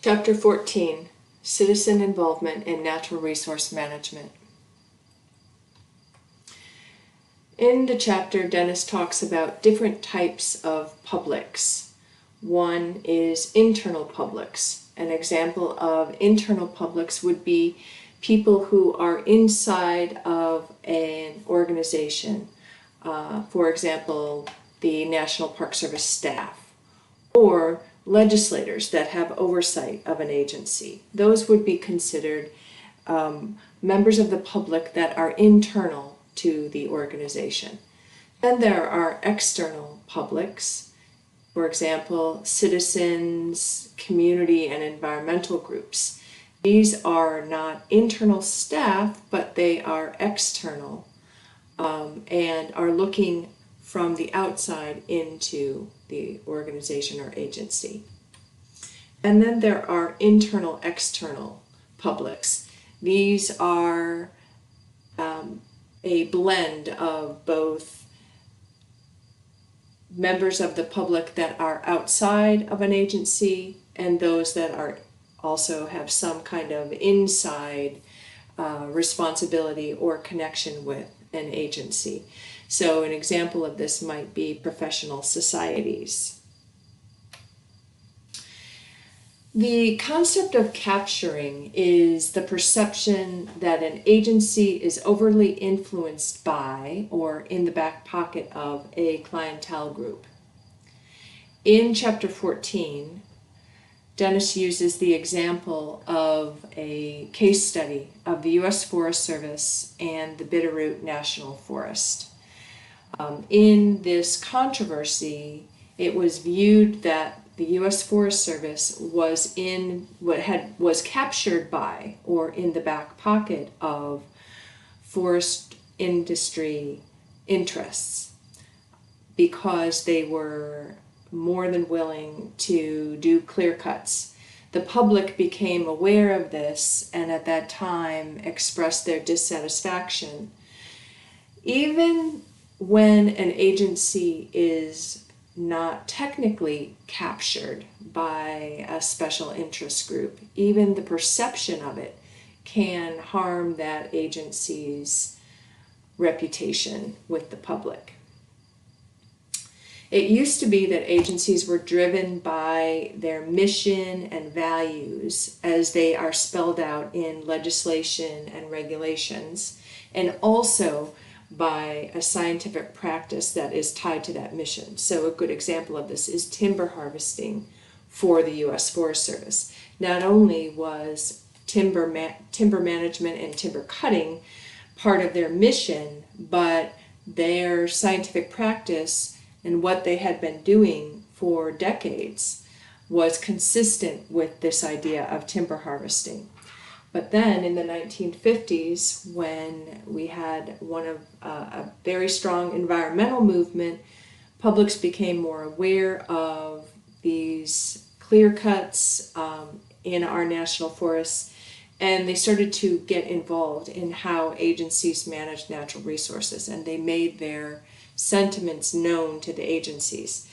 Chapter 14, Citizen Involvement in Natural Resource Management. In the chapter, Dennis talks about different types of publics. One is internal publics. An example of internal publics would be people who are inside of an organization. For example, the National Park Service staff, or legislators that have oversight of an agency. Those would be considered members of the public that are internal to the organization. Then there are external publics, for example, citizens, community, and environmental groups. These are not internal staff, but they are external and are looking from the outside into the organization or agency. And then there are internal, external publics. These are a blend of both members of the public that are outside of an agency and those that are also have some kind of inside responsibility or connection with an agency. So an example of this might be professional societies. The concept of capturing is the perception that an agency is overly influenced by or in the back pocket of a clientele group. In chapter 14, Dennis uses the example of a case study of the U.S. Forest Service and the Bitterroot National Forest. In this controversy, it was viewed that the U.S. Forest Service was captured by or in the back pocket of forest industry interests because they were more than willing to do clear cuts. The public became aware of this and at that time expressed their dissatisfaction. Even when an agency is not technically captured by a special interest group, even the perception of it can harm that agency's reputation with the public. It used to be that agencies were driven by their mission and values as they are spelled out in legislation and regulations, and also by a scientific practice that is tied to that mission. So a good example of this is timber harvesting for the U.S. Forest Service. Not only was timber management and timber cutting part of their mission, but their scientific practice and what they had been doing for decades was consistent with this idea of timber harvesting. But then in the 1950s, when we had a very strong environmental movement, publics became more aware of these clear cuts in our national forests, and they started to get involved in how agencies manage natural resources, and they made their sentiments known to the agencies.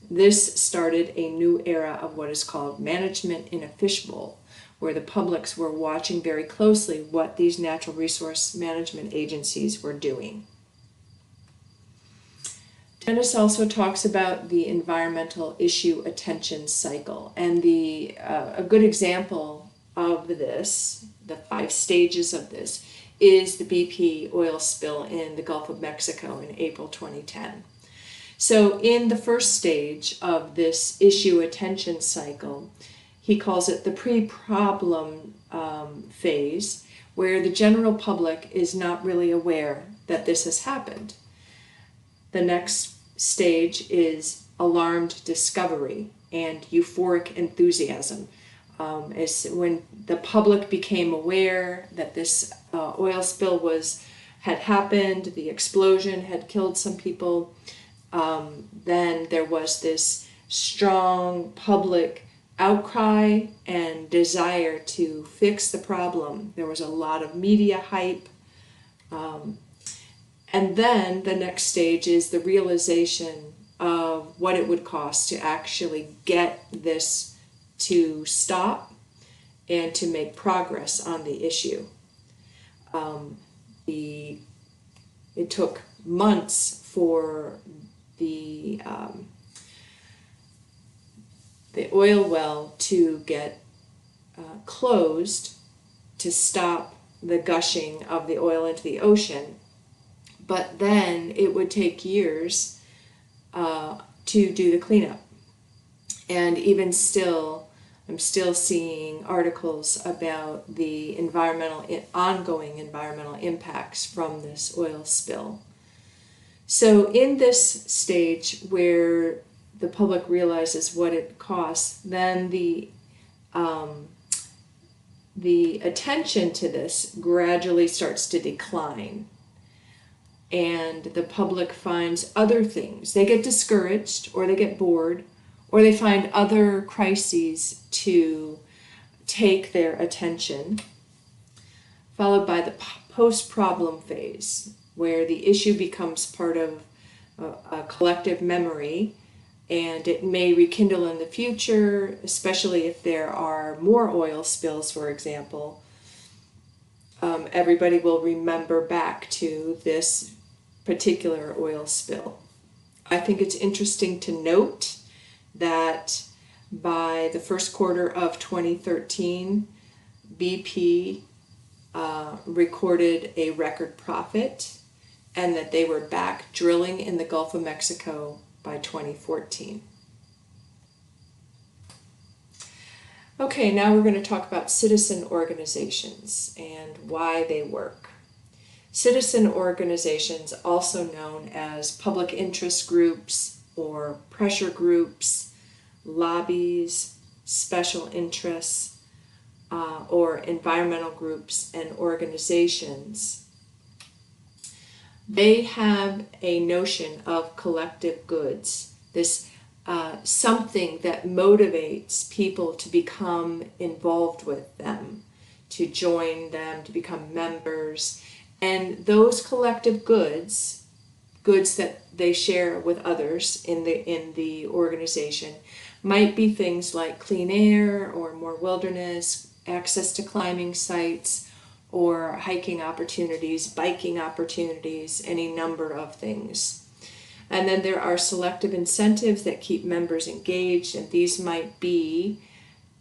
This started a new era of what is called management in a fishbowl, where the publics were watching very closely what these natural resource management agencies were doing. Dennis also talks about the environmental issue attention cycle, and a good example of this, the 5 stages of this, is the BP oil spill in the Gulf of Mexico in April 2010. So in the first stage of this issue attention cycle, he calls it the pre-problem phase, where the general public is not really aware that this has happened. The next stage is alarmed discovery and euphoric enthusiasm. Is when the public became aware that this oil spill had happened, the explosion had killed some people, then there was this strong public outcry and desire to fix the problem. There was a lot of media hype. And then the next stage is the realization of what it would cost to actually get this to stop and to make progress on the issue. It took months for the oil well to get closed to stop the gushing of the oil into the ocean, but then it would take years to do the cleanup. And even still, I'm still seeing articles about the ongoing environmental impacts from this oil spill. So in this stage where the public realizes what it costs, then the attention to this gradually starts to decline, and the public finds other things. They get discouraged, or they get bored, or they find other crises to take their attention, followed by the post-problem phase, where the issue becomes part of a collective memory, and it may rekindle in the future, especially if there are more oil spills, for example. Everybody will remember back to this particular oil spill. I think it's interesting to note that by the first quarter of 2013, BP recorded a record profit, and that they were back drilling in the Gulf of Mexico by 2014. Okay, now we're going to talk about citizen organizations and why they work. Citizen organizations, also known as public interest groups or pressure groups, lobbies, special interests, or environmental groups and organizations, they have a notion of collective goods, this something that motivates people to become involved with them, to join them, to become members. And those collective goods that they share with others in the organization, might be things like clean air or more wilderness, access to climbing sites, or hiking opportunities, biking opportunities, any number of things. And then there are selective incentives that keep members engaged, and these might be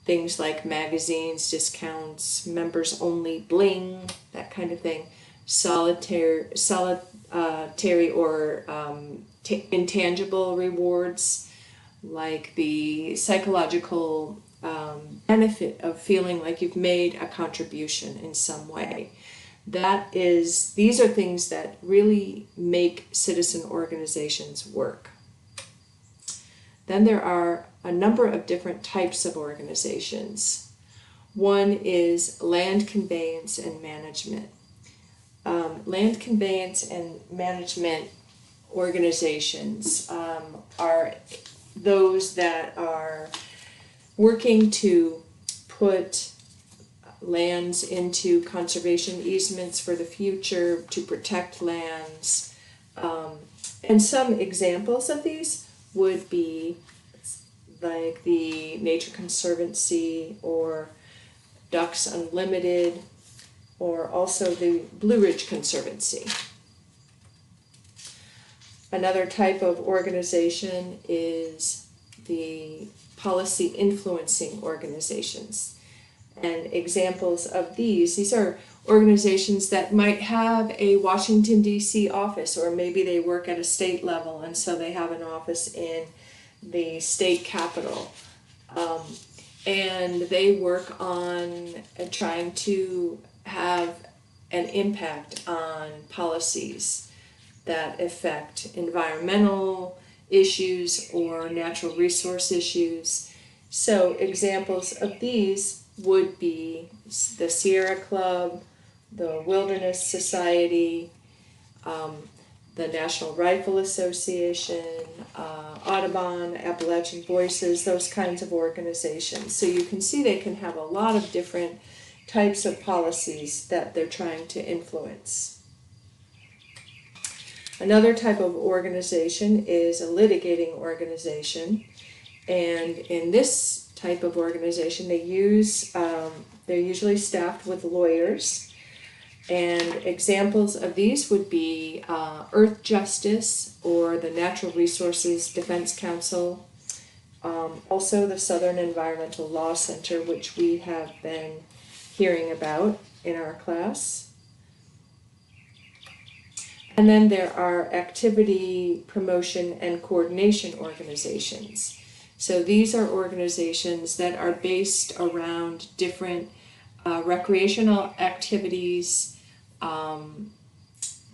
things like magazines, discounts, members only bling, that kind of thing, solitary or intangible rewards, like the psychological benefit of feeling like you've made a contribution in some way. These are things that really make citizen organizations work. Then there are a number of different types of organizations. One is land conveyance and management. Land conveyance and management organizations are those that are working to put lands into conservation easements for the future, to protect lands. And some examples of these would be like the Nature Conservancy or Ducks Unlimited, or also the Blue Ridge Conservancy. Another type of organization is the policy influencing organizations. And examples of these are organizations that might have a Washington, D.C. office, or maybe they work at a state level, and so they have an office in the state capitol. And they work on trying to have an impact on policies that affect environmental issues or natural resource issues. So examples of these would be the Sierra Club, the Wilderness Society, the National Rifle Association, Audubon, Appalachian Voices, those kinds of organizations. So you can see they can have a lot of different types of policies that they're trying to influence. Another type of organization is a litigating organization, and in this type of organization. They're usually staffed with lawyers, and examples of these would be Earth Justice or the Natural Resources Defense Council, also the Southern Environmental Law Center, which we have been hearing about in our class. And then there are activity promotion and coordination organizations. So these are organizations that are based around different recreational activities,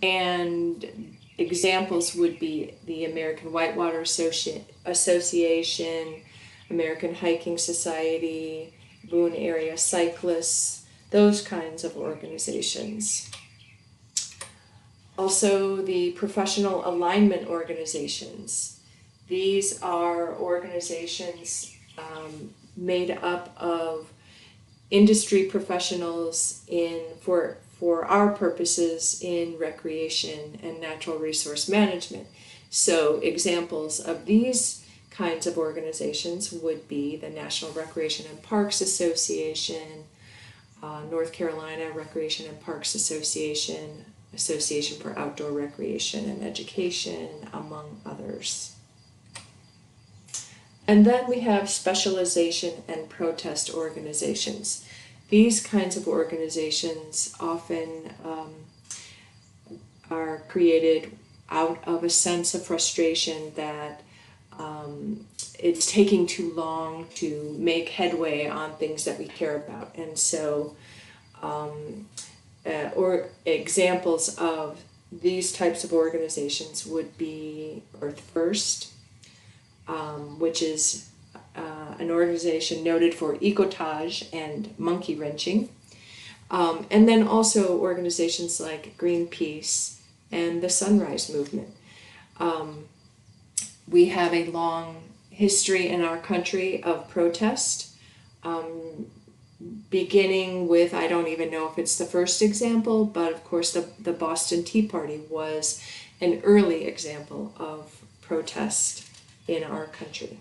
and examples would be the American Whitewater Association, American Hiking Society, Boone Area Cyclists, those kinds of organizations. Also, the professional alignment organizations. These are organizations made up of industry professionals for our purposes in recreation and natural resource management. So examples of these kinds of organizations would be the National Recreation and Parks Association, North Carolina Recreation and Parks Association, Association for Outdoor Recreation and Education, among others. And then we have specialization and protest organizations. These kinds of organizations often are created out of a sense of frustration that it's taking too long to make headway on things that we care about. And so or examples of these types of organizations would be Earth First, which is an organization noted for ecotage and monkey wrenching, and then also organizations like Greenpeace and the Sunrise Movement. We have a long history in our country of protest, beginning with, I don't even know if it's the first example, but of course the Boston Tea Party was an early example of protest in our country.